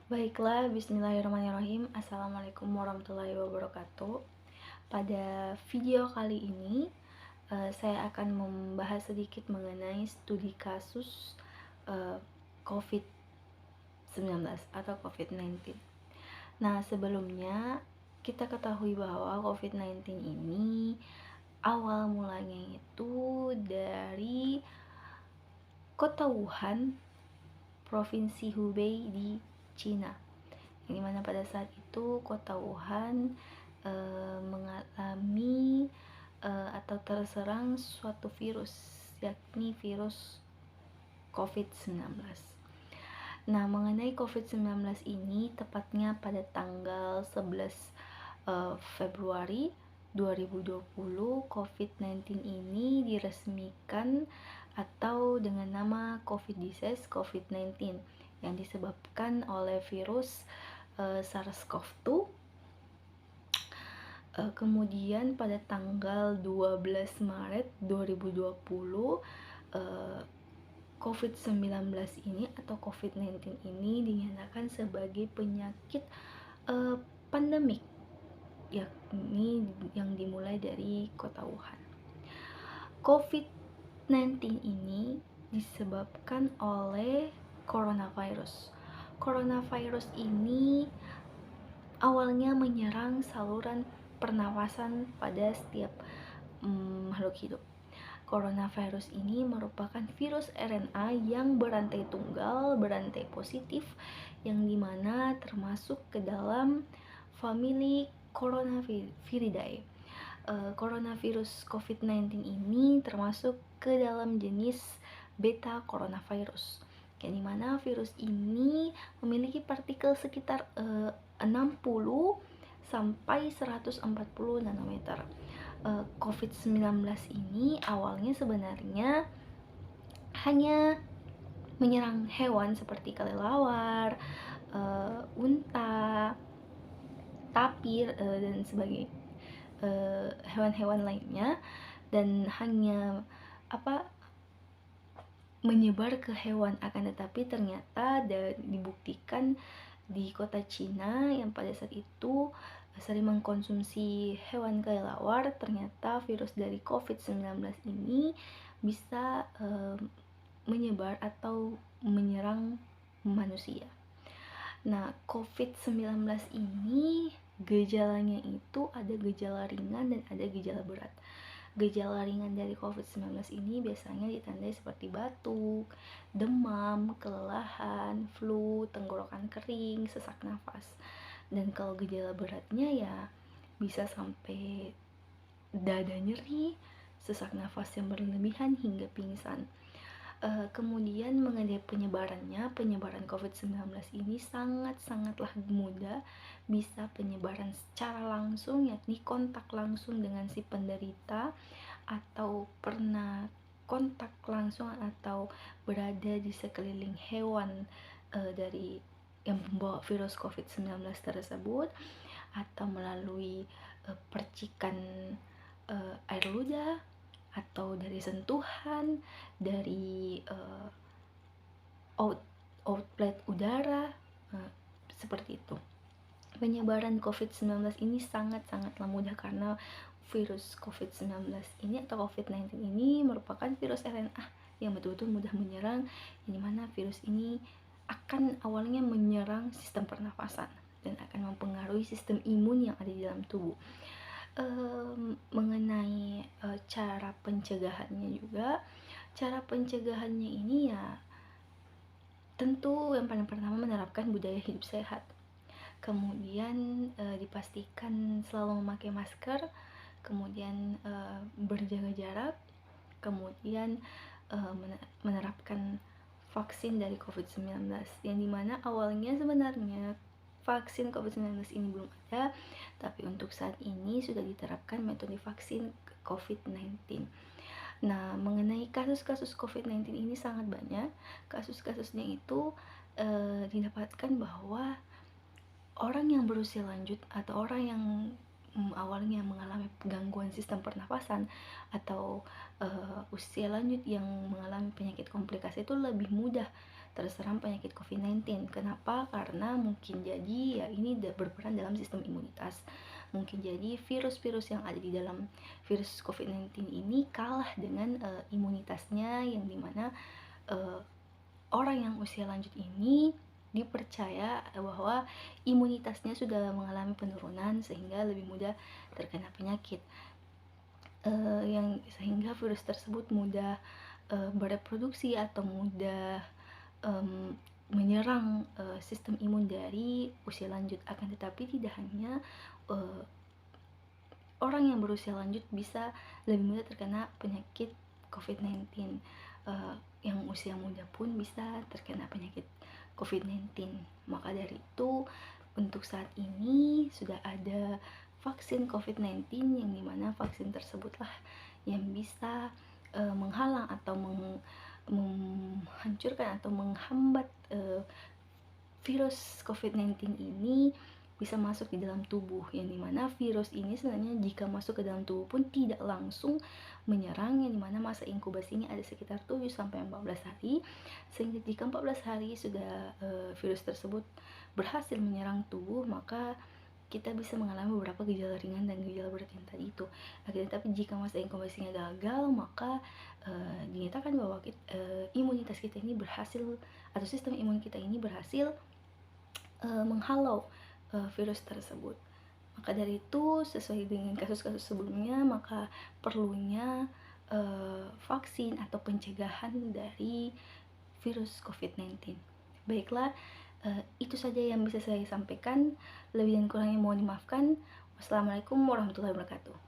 Baiklah, bismillahirrahmanirrahim. Assalamualaikum warahmatullahi wabarakatuh. Pada video kali ini, saya akan membahas sedikit mengenai studi kasus COVID-19 atau COVID-19. Nah, sebelumnya kita ketahui bahwa COVID-19 ini awal mulanya itu dari kota Wuhan, Provinsi Hubei di Cina. Yang dimana pada saat itu kota Wuhan mengalami atau terserang suatu virus, yakni virus COVID-19. Nah, mengenai COVID-19 ini tepatnya pada tanggal 11 Februari 2020 COVID-19 ini diresmikan atau dengan nama COVID disease COVID-19 yang disebabkan oleh virus SARS-CoV-2. Kemudian pada tanggal 12 Maret 2020 COVID-19 ini atau COVID-19 ini dinyatakan sebagai penyakit pandemik, yakni yang dimulai dari kota Wuhan. COVID-19 ini disebabkan oleh coronavirus. Coronavirus ini awalnya menyerang saluran pernafasan pada setiap makhluk hidup. Coronavirus ini merupakan virus RNA yang berantai tunggal, berantai positif, yang dimana termasuk ke dalam famili Coronaviridae. Coronavirus COVID-19 ini termasuk ke dalam jenis beta coronavirus, yang dimana virus ini memiliki partikel sekitar 60 sampai 140 nanometer. COVID-19 ini awalnya sebenarnya hanya menyerang hewan seperti kelelawar, unta, tapir, dan sebagainya, hewan-hewan lainnya, dan hanya menyebar ke hewan. Akan tetapi ternyata dibuktikan di kota Cina yang pada saat itu sering mengkonsumsi hewan kelelawar, ternyata virus dari COVID-19 ini bisa menyebar atau menyerang manusia. Nah, COVID-19 ini gejalanya itu ada gejala ringan dan ada gejala berat. Gejala ringan dari COVID-19 ini biasanya ditandai seperti batuk, demam, kelelahan, flu, tenggorokan kering, sesak nafas. Dan kalau gejala beratnya ya bisa sampai dada nyeri, sesak nafas yang berlebihan hingga pingsan. Kemudian mengenai penyebaran COVID-19 ini sangatlah mudah. Bisa penyebaran secara langsung, yakni kontak langsung dengan si penderita, atau pernah kontak langsung atau berada di sekeliling hewan dari yang membawa virus COVID-19 tersebut, atau melalui percikan air ludah, atau dari sentuhan, dari outlet udara, seperti itu. Penyebaran COVID-19 ini sangatlah mudah karena virus COVID-19 ini atau COVID-19 ini merupakan virus RNA yang betul-betul mudah menyerang, yang dimana virus ini akan awalnya menyerang sistem pernafasan dan akan mempengaruhi sistem imun yang ada di dalam tubuh. Mengenai cara pencegahannya juga, cara pencegahannya ini ya tentu yang paling pertama menerapkan budaya hidup sehat. Kemudian dipastikan selalu memakai masker, kemudian berjaga jarak, kemudian menerapkan vaksin dari COVID-19, yang dimana awalnya sebenarnya vaksin COVID-19 ini belum ada, tapi untuk saat ini sudah diterapkan metode vaksin COVID-19. Nah, mengenai kasus-kasus COVID-19 ini sangat banyak. Kasus-kasusnya itu didapatkan bahwa orang yang berusia lanjut atau orang yang awalnya mengalami gangguan sistem pernafasan atau usia lanjut yang mengalami penyakit komplikasi itu lebih mudah terserang penyakit COVID-19. Kenapa? Karena mungkin jadi ya ini berperan dalam sistem imunitas. Mungkin jadi virus-virus yang ada di dalam virus COVID-19 ini kalah dengan imunitasnya, yang dimana orang yang usia lanjut ini dipercaya bahwa imunitasnya sudah mengalami penurunan sehingga lebih mudah terkena penyakit, yang sehingga virus tersebut mudah bereproduksi atau mudah menyerang sistem imun dari usia lanjut. Akan tetapi tidak hanya orang yang berusia lanjut bisa lebih mudah terkena penyakit COVID-19, yang usia muda pun bisa terkena penyakit COVID-19. Maka dari itu, untuk saat ini sudah ada vaksin COVID-19, yang dimana vaksin tersebutlah yang bisa menghalang atau menghancurkan atau menghambat virus COVID-19 ini bisa masuk di dalam tubuh, yang dimana virus ini sebenarnya jika masuk ke dalam tubuh pun tidak langsung menyerang, yang dimana masa inkubasinya ada sekitar 7-14 hari, sehingga jika 14 hari sudah virus tersebut berhasil menyerang tubuh, maka kita bisa mengalami beberapa gejala ringan dan gejala berat yang tadi itu. Tapi jika masa inkubasinya gagal, maka dinyatakan bahwa imunitas kita ini berhasil, atau sistem imun kita ini berhasil menghalau virus tersebut. Maka dari itu, sesuai dengan kasus-kasus sebelumnya, maka perlunya vaksin atau pencegahan dari virus COVID-19. Baiklah, itu saja yang bisa saya sampaikan. Lebih dan kurangnya mohon dimaafkan. Wassalamualaikum warahmatullahi wabarakatuh.